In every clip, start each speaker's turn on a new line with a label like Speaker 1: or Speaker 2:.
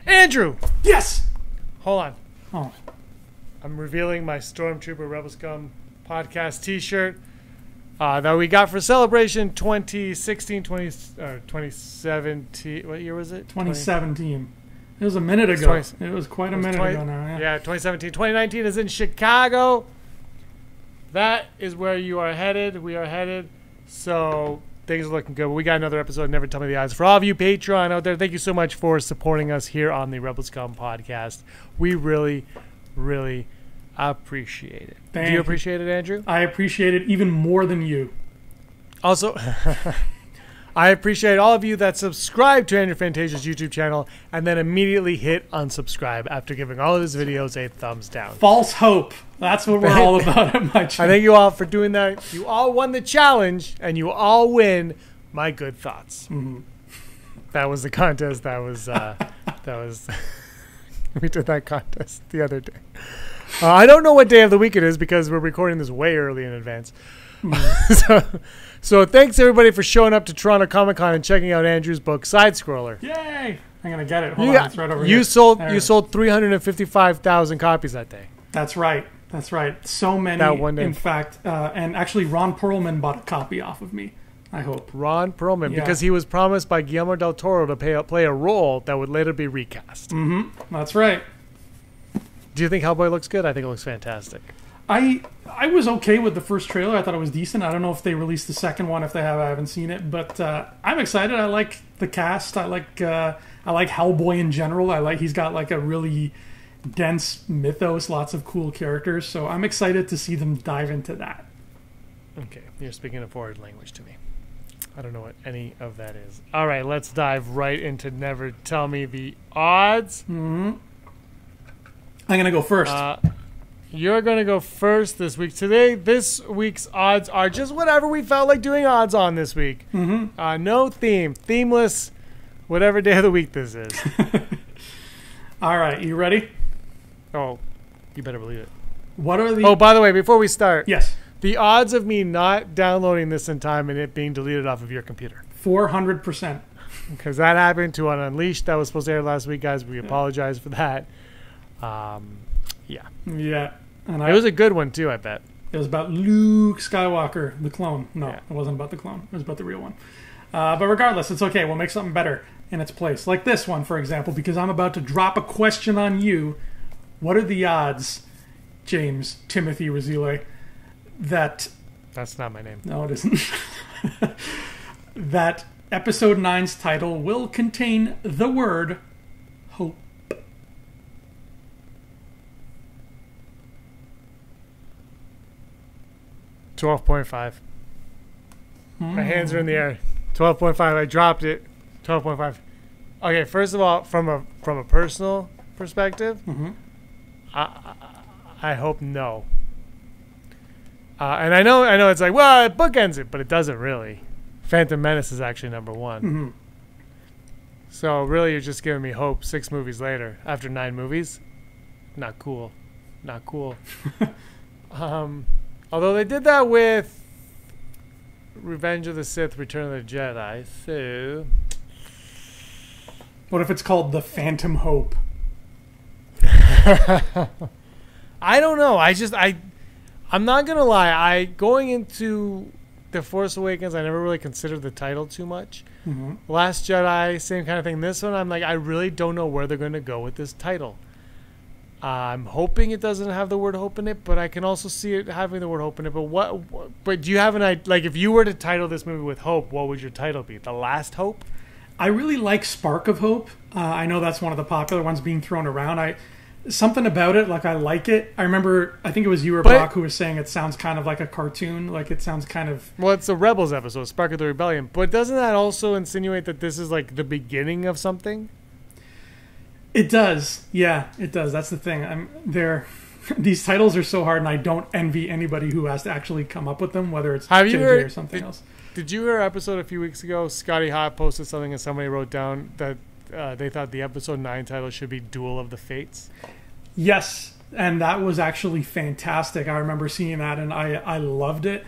Speaker 1: Andrew!
Speaker 2: Yes!
Speaker 1: Hold on.
Speaker 2: Oh.
Speaker 1: I'm revealing my Stormtrooper Rebel Scum podcast t-shirt that we got for Celebration 2017. What year was it?
Speaker 2: 2017. It was a minute ago. It was quite a minute ago now.
Speaker 1: Yeah, 2017. 2019 is in Chicago. That is where you are headed. We are headed. So things are looking good. But we got another episode of Never Tell Me the Odds. For all of you Patreon out there, thank you so much for supporting us here on the Rebel Scum podcast. We really, really appreciate it. Do you appreciate it, Andrew?
Speaker 2: I appreciate it even more than you.
Speaker 1: Also, I appreciate all of you that subscribe to Andrew Fantasia's YouTube channel and then immediately hit unsubscribe after giving all of his videos a thumbs down.
Speaker 2: False hope. That's what we're all about at my channel.
Speaker 1: I thank you all for doing that. You all won the challenge, and you all win my good thoughts.
Speaker 2: Mm-hmm.
Speaker 1: That was the contest. That was we did that contest the other day. I don't know what day of the week it is because we're recording this way early in advance.
Speaker 2: Mm-hmm.
Speaker 1: So thanks everybody for showing up to Toronto Comic Con and checking out Andrew's book Side Scroller.
Speaker 2: Yay! I'm gonna get it. Hold on, it's right over here.
Speaker 1: You sold 355,000 copies that day.
Speaker 2: That's right. That's right. So many.
Speaker 1: That one day.
Speaker 2: In fact, and actually, Ron Perlman bought a copy off of me. I hope.
Speaker 1: Ron Perlman, because he was promised by Guillermo del Toro to play a role that would later be recast.
Speaker 2: Mm-hmm. That's right.
Speaker 1: Do you think Hellboy looks good? I think it looks fantastic.
Speaker 2: I was okay with the first trailer. I thought it was decent. I don't know if they released the second one. If they have, I haven't seen it. But I'm excited. I like the cast. I like Hellboy in general. He's got like a really dense mythos, lots of cool characters. So I'm excited to see them dive into that.
Speaker 1: Okay, you're speaking a foreign language to me. I don't know what any of that is. All right, let's dive right into Never Tell Me the Odds.
Speaker 2: Mm-hmm. I'm going to go first.
Speaker 1: You're going to go first this week. This week's odds are just whatever we felt like doing odds on this week.
Speaker 2: Mm-hmm.
Speaker 1: No theme. Themeless, whatever day of the week this is.
Speaker 2: All right, you ready?
Speaker 1: Oh, you better believe it.
Speaker 2: What are the...
Speaker 1: Oh, by the way, before we start.
Speaker 2: Yes.
Speaker 1: The odds of me not downloading this in time and it being deleted off of your computer.
Speaker 2: 400%.
Speaker 1: Because that happened to an Unleashed that was supposed to air last week, guys. We apologize for that. Yeah.
Speaker 2: Yeah. And
Speaker 1: it was a good one, too, I bet.
Speaker 2: It was about Luke Skywalker, the clone. No,
Speaker 1: yeah.
Speaker 2: It wasn't about the clone. It was about the real one. But regardless, it's okay. We'll make something better in its place. Like this one, for example, because I'm about to drop a question on you. What are the odds, James Timothy Razile, that...
Speaker 1: That's not my name.
Speaker 2: No, it isn't. That Episode 9's title will contain the word hope.
Speaker 1: 12.5. My hands are in the air. 12.5. I dropped it. 12.5. Okay, first of all, from a personal perspective, I hope no. And I know it's like, well, it bookends it, but it doesn't really. Phantom Menace is actually number one.
Speaker 2: Mm-hmm.
Speaker 1: So really, you're just giving me hope 6 movies later after 9 movies. Not cool. Not cool. Although they did that with Revenge of the Sith, Return of the Jedi, so...
Speaker 2: What if it's called The Phantom Hope?
Speaker 1: I don't know. I'm not going to lie. Going into The Force Awakens, I never really considered the title too much.
Speaker 2: Mm-hmm.
Speaker 1: Last Jedi, same kind of thing. This one, I'm like, I really don't know where they're going to go with this title. I'm hoping it doesn't have the word hope in it, but I can also see it having the word hope in it. But do you have an idea? Like, if you were to title this movie with hope, what would your title be? The Last Hope?
Speaker 2: I really like Spark of Hope. I know that's one of the popular ones being thrown around. Something about it, like I like it. I remember, I think it was you or Brock who was saying it sounds kind of like a cartoon. Like it sounds kind of...
Speaker 1: Well, it's a Rebels episode, Spark of the Rebellion. But doesn't that also insinuate that this is like the beginning of something?
Speaker 2: It does. Yeah, it does. That's the thing. These titles are so hard, and I don't envy anybody who has to actually come up with them, whether it's JJ or something else.
Speaker 1: Did you hear our episode a few weeks ago? Scotty Hot posted something and somebody wrote down that they thought the episode 9 title should be Duel of the Fates.
Speaker 2: Yes, and that was actually fantastic. I remember seeing that, and I loved it.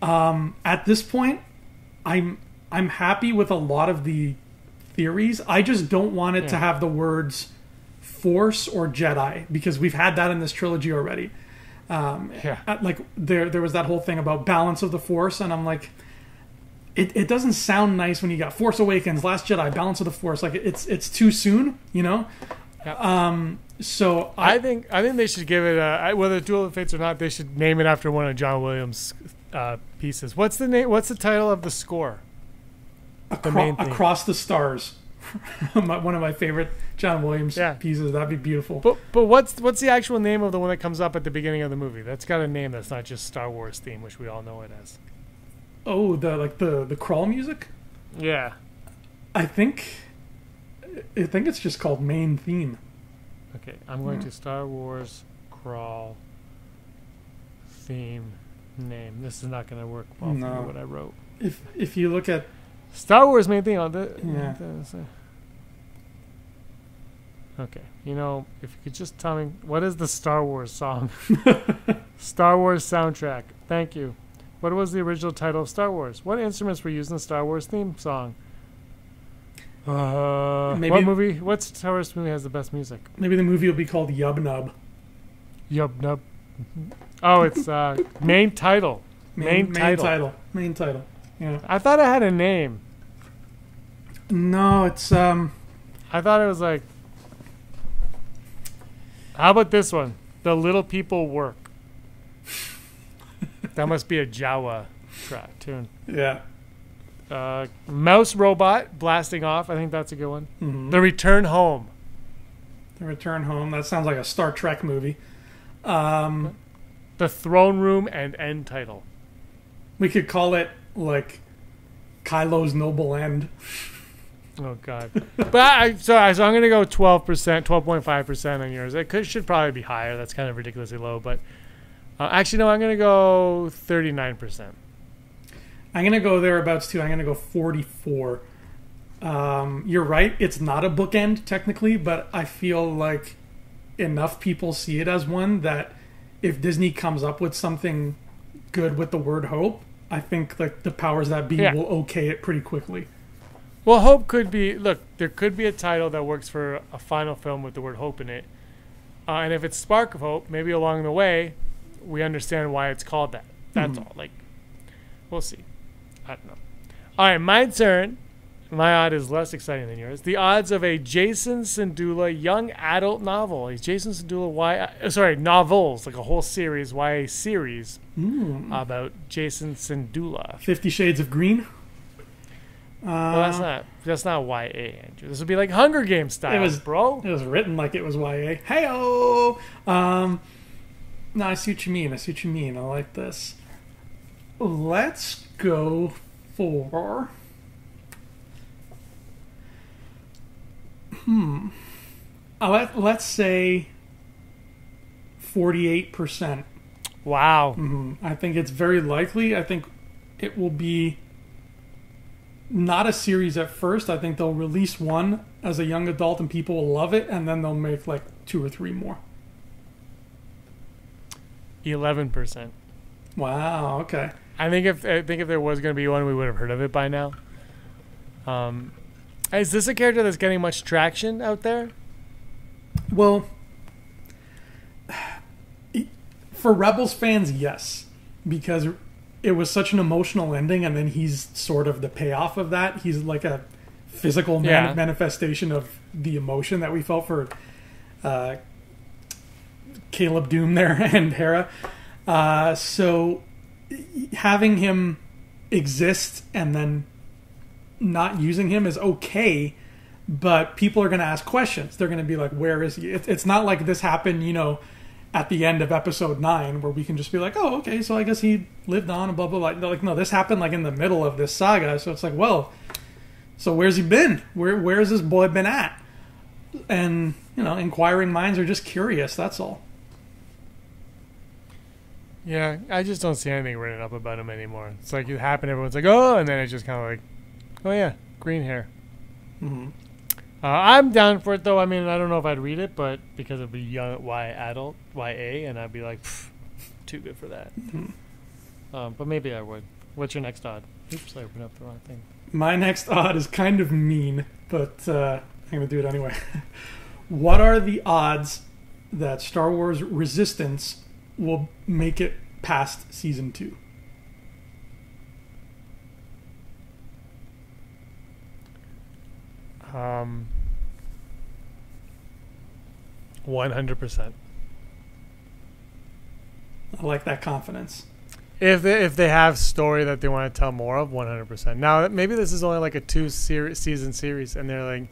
Speaker 2: At this point, I'm happy with a lot of the theories. I just don't want it to have the words Force or Jedi, because we've had that in this trilogy already. Like there was that whole thing about balance of the Force, and I'm like, it doesn't sound nice when you got Force Awakens, Last Jedi, Balance of the Force. Like it's too soon, you know.
Speaker 1: Yep.
Speaker 2: So
Speaker 1: I think they should give it whether Duel of Fates or not, they should name it after one of John Williams' pieces. What's the name? What's the title of the score?
Speaker 2: The main theme. Across the Stars. One of my favorite John Williams pieces. That'd be beautiful.
Speaker 1: But what's the actual name of the one that comes up at the beginning of the movie? That's got a name that's not just Star Wars theme, which we all know it as.
Speaker 2: Oh, the crawl music?
Speaker 1: Yeah.
Speaker 2: I think it's just called main theme.
Speaker 1: Okay, I'm going to Star Wars crawl theme name. This is not going to work well for what I wrote.
Speaker 2: If you look at
Speaker 1: Star Wars main theme on the okay, you know, if you could just tell me what is the Star Wars song? Star Wars soundtrack. Thank you. What was the original title of Star Wars? What instruments were used in the Star Wars theme song? What movie? What Star Wars movie has the best music?
Speaker 2: Maybe the movie will be called Yub Nub.
Speaker 1: Yub Nub. Oh, it's main title. Main
Speaker 2: title. Main title. Yeah.
Speaker 1: I thought it had a name.
Speaker 2: No, it's
Speaker 1: I thought it was like. How about this one? The Little People Work. That must be a Jawa track tune.
Speaker 2: Yeah.
Speaker 1: Mouse Robot blasting off. I think that's a good one.
Speaker 2: Mm-hmm.
Speaker 1: The Return Home.
Speaker 2: The Return Home. That sounds like a Star Trek movie.
Speaker 1: The Throne Room and end title.
Speaker 2: We could call it like Kylo's Noble End.
Speaker 1: Oh God! But so I'm going to go 12%, 12.5% on yours. It should probably be higher. That's kind of ridiculously low. But actually, no. I'm going to go 39%.
Speaker 2: I'm going to go thereabouts too. I'm going to go 44. You're right. It's not a bookend technically, but I feel like enough people see it as one that if Disney comes up with something good with the word hope, I think like the powers that be will okay it pretty quickly.
Speaker 1: Well, hope could be... Look, there could be a title that works for a final film with the word hope in it. And if it's Spark of Hope, maybe along the way, we understand why it's called that. That's all. Like, we'll see. I don't know. All right, my turn. My odd is less exciting than yours. The odds of a Jason Sindula young adult novel. A Jason Sindula novels, like a whole series, YA series about Jason Sindula.
Speaker 2: 50 Shades of Green?
Speaker 1: Well, that's not YA, Andrew. This would be like Hunger Games style, bro.
Speaker 2: It was written like it was YA. Hey-oh! No, I see what you mean. I like this. Let's go for... Let's say 48%.
Speaker 1: Wow.
Speaker 2: I think it's very likely. I think it will be not a series at first. I think they'll release one as a young adult and people will love it, and then they'll make like 2 or 3 more.
Speaker 1: 11%.
Speaker 2: Wow. Okay.
Speaker 1: I think if there was going to be one, we would have heard of it by now. Is this a character that's getting much traction out there?
Speaker 2: Well, for Rebels fans, yes, because it was such an emotional ending, and then he's sort of the payoff of that. He's like a physical manifestation of the emotion that we felt for Caleb Doom there and Hera. So having him exist and then not using him is okay, but people are going to ask questions. They're going to be like, where is he? It's not like this happened, at the end of episode 9 where we can just be like, oh, okay, so I guess he lived on and blah, blah, blah. Like, no, this happened like in the middle of this saga. So it's like, well, so where's he been? Where's this boy been at? And, inquiring minds are just curious. That's all.
Speaker 1: Yeah, I just don't see anything written up about him anymore. It's like it happened, everyone's like, oh, and then it's just kind of like, oh yeah, green hair. I'm down for it though. I mean, I don't know if I'd read it, but because it'd be young YA, and I'd be like, too good for that. But maybe I would. What's your next odd? Oops, I opened up the wrong thing.
Speaker 2: My next odd is kind of mean, but I'm going to do it anyway. What are the odds that Star Wars Resistance will make it past season 2?
Speaker 1: Um, 100%.
Speaker 2: I like that confidence.
Speaker 1: If they have story that they want to tell more of, 100%. Now maybe this is only like a 2-season series, and they're like,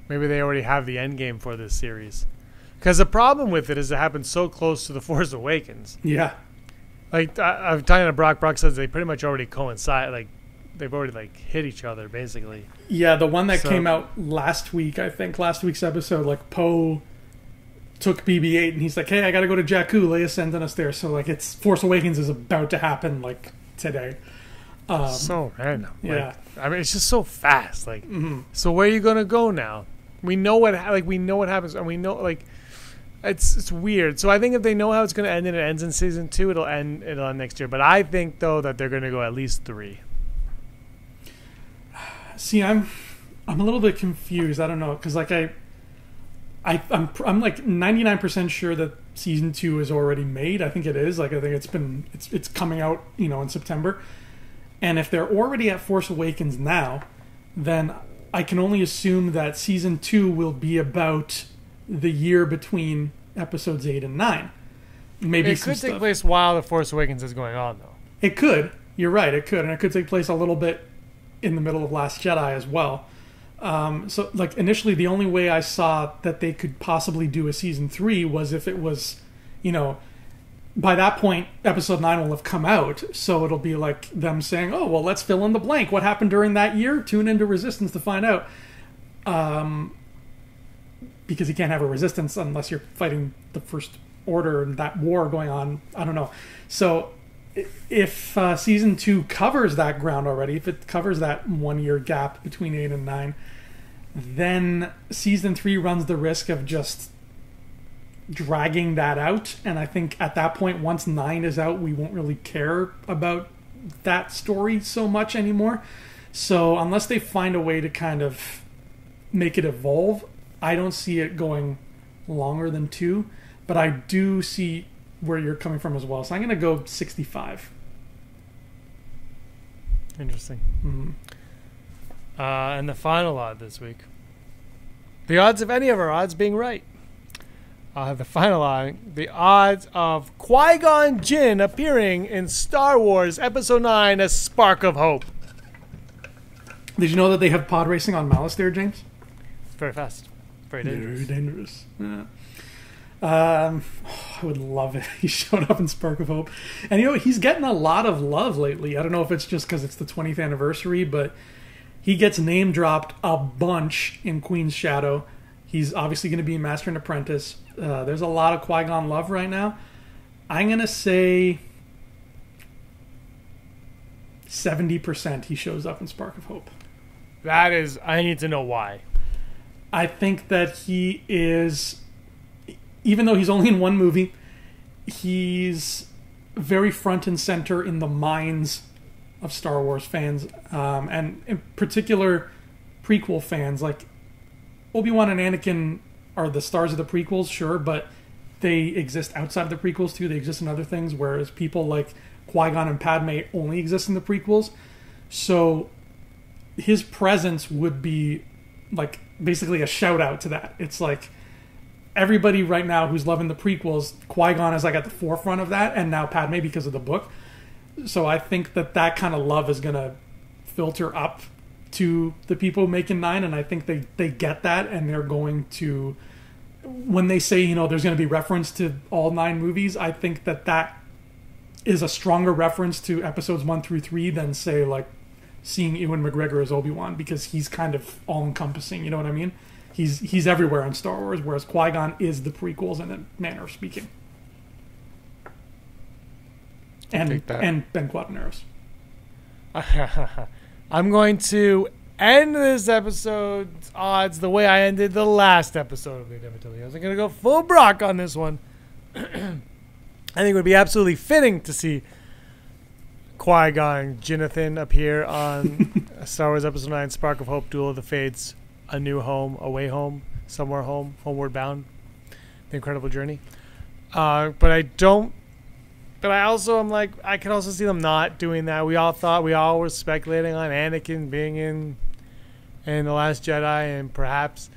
Speaker 1: maybe they already have the end game for this series. Because the problem with it is it happens so close to The Force Awakens.
Speaker 2: Yeah.
Speaker 1: Like I'm talking to Brock. Brock says they pretty much already coincide. Like they've already like hit each other basically.
Speaker 2: Yeah, the one that came out last week, I think, last week's episode, like Poe took BB-8 and he's like, hey, I gotta go to Jakku, Leia's sending us there. So like it's Force Awakens is about to happen like today.
Speaker 1: So random.
Speaker 2: Yeah.
Speaker 1: Like, I mean, it's just so fast. Like, So where are you gonna go now? We know what happens, and we know like it's weird. So I think if they know how it's gonna end and it ends in season 2, it'll end next year. But I think though that they're gonna go at least 3.
Speaker 2: See, I'm a little bit confused. I don't know, because like I'm like 99% sure that season 2 is already made. I think it is. Like I think it's coming out, in September. And if they're already at Force Awakens now, then I can only assume that season 2 will be about the year between episodes 8 and 9. Maybe
Speaker 1: it could take place while The Force Awakens is going on, though.
Speaker 2: It could. You're right. It could, and it could take place a little bit in the middle of Last Jedi as well. So, like, initially, the only way I saw that they could possibly do a season 3 was if it was, by that point, episode 9 will have come out. So it'll be like them saying, oh, well, let's fill in the blank. What happened during that year? Tune into Resistance to find out. Because you can't have a Resistance unless you're fighting the First Order and that war going on. I don't know. So if season 2 covers that ground already, if it covers that 1 year gap between 8 and 9, then season 3 runs the risk of just dragging that out. And I think at that point, once 9 is out, we won't really care about that story so much anymore. So unless they find a way to kind of make it evolve, I don't see it going longer than 2. But I do see where you're coming from as well. So I'm going to go 65.
Speaker 1: Interesting.
Speaker 2: Mm-hmm.
Speaker 1: And the final odd this week. The odds of any of our odds being right. The final odd. The odds of Qui Gon Jinn appearing in Star Wars Episode 9: A Spark of Hope.
Speaker 2: Did you know that they have pod racing on Malice there, James?
Speaker 1: It's very fast. Very dangerous.
Speaker 2: Very dangerous. Yeah. I would love it. He showed up in Spark of Hope. And he's getting a lot of love lately. I don't know if it's just because it's the 20th anniversary, but he gets name dropped a bunch in Queen's Shadow. He's obviously going to be Master and Apprentice. There's a lot of Qui-Gon love right now. I'm going to say 70% he shows up in Spark of Hope.
Speaker 1: That is, I need to know why.
Speaker 2: I think that he is, even though he's only in one movie, he's very front and center in the minds of Star Wars fans, and in particular prequel fans. Like Obi-Wan and Anakin are the stars of the prequels, sure, but they exist outside of the prequels too. They exist in other things, whereas people like Qui-Gon and Padme only exist in the prequels. So his presence would be like basically a shout out to that. It's like everybody right now who's loving the prequels, Qui-Gon is like at the forefront of that, and now Padme because of the book. So I think that kind of love is going to filter up to the people making 9, and I think they get that, and they're going to, when they say, there's going to be reference to all 9 movies, I think that is a stronger reference to episodes 1 through 3 than, say, like seeing Ewan McGregor as Obi-Wan, because he's kind of all-encompassing, you know what I mean? He's everywhere in Star Wars, whereas Qui-Gon is the prequels in a manner of speaking. And Ben Quaternaros.
Speaker 1: I'm going to end this episode's odds the way I ended the last episode of the Never Tell You. I'm going to go full Brock on this one. I think it would be absolutely fitting to see Qui-Gon and Jinathan appear on Star Wars Episode 9, Spark of Hope, Duel of the Fates, A New Home, Away Home, Somewhere Home, Homeward Bound, The Incredible Journey. But I also am like, I can also see them not doing that. We all were speculating on Anakin being in The Last Jedi, and perhaps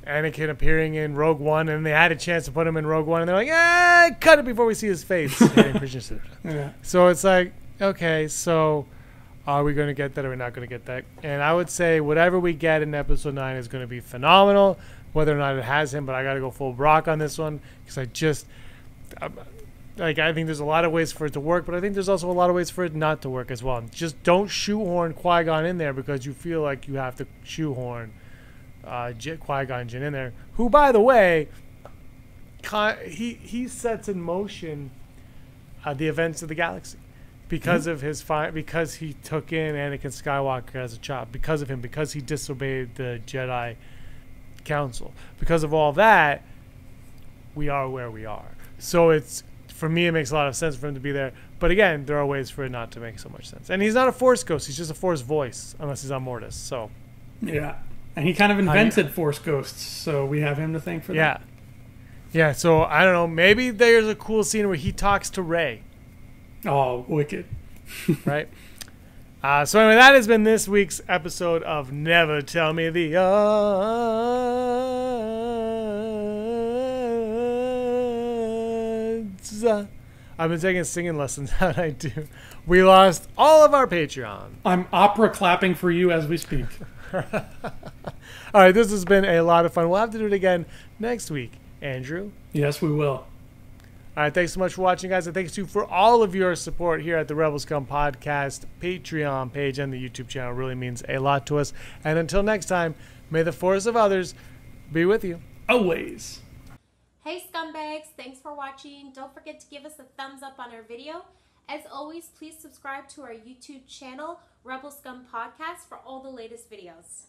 Speaker 1: Anakin appearing in Rogue One, and they had a chance to put him in Rogue One, and they're like, cut it before we see his face.
Speaker 2: Yeah.
Speaker 1: So it's like, okay, so are we going to get that or are we not going to get that? And I would say whatever we get in Episode 9 is going to be phenomenal, whether or not it has him, but I got to go full Brock on this one, because I think there's a lot of ways for it to work, but I think there's also a lot of ways for it not to work as well. Just don't shoehorn Qui-Gon in there because you feel like you have to shoehorn Qui-Gon Jinn in there. Who, by the way, he sets in motion the events of the galaxy because of because he took in Anakin Skywalker as a child, because of him, because he disobeyed the Jedi Council. Because of all that, we are where we are. So for me, it makes a lot of sense for him to be there. But again, there are ways for it not to make so much sense. And he's not a Force ghost. He's just a Force voice, unless he's on Mortis. So
Speaker 2: yeah. And he kind of invented Force ghosts, so we have him to thank for that.
Speaker 1: Yeah. Yeah, so I don't know. Maybe there's a cool scene where he talks to Rey.
Speaker 2: Oh, wicked.
Speaker 1: Right? So anyway, that has been this week's episode of Never Tell Me the Odds. I've been taking singing lessons. How'd I do? We lost all of our Patreon.
Speaker 2: I'm opera clapping for you as we speak.
Speaker 1: All right, this has been a lot of fun. We'll have to do it again next week, Andrew.
Speaker 2: Yes, we will.
Speaker 1: All right, thanks so much for watching, guys, and thanks to you for all of your support here at the Rebel Scum Podcast Patreon page and the YouTube channel. It really means a lot to us. And until next time, may the force of others be with you.
Speaker 2: Always.
Speaker 3: Hey scumbags, thanks for watching. Don't forget to give us a thumbs up on our video. As always, please subscribe to our YouTube channel, Rebel Scum Podcast, for all the latest videos.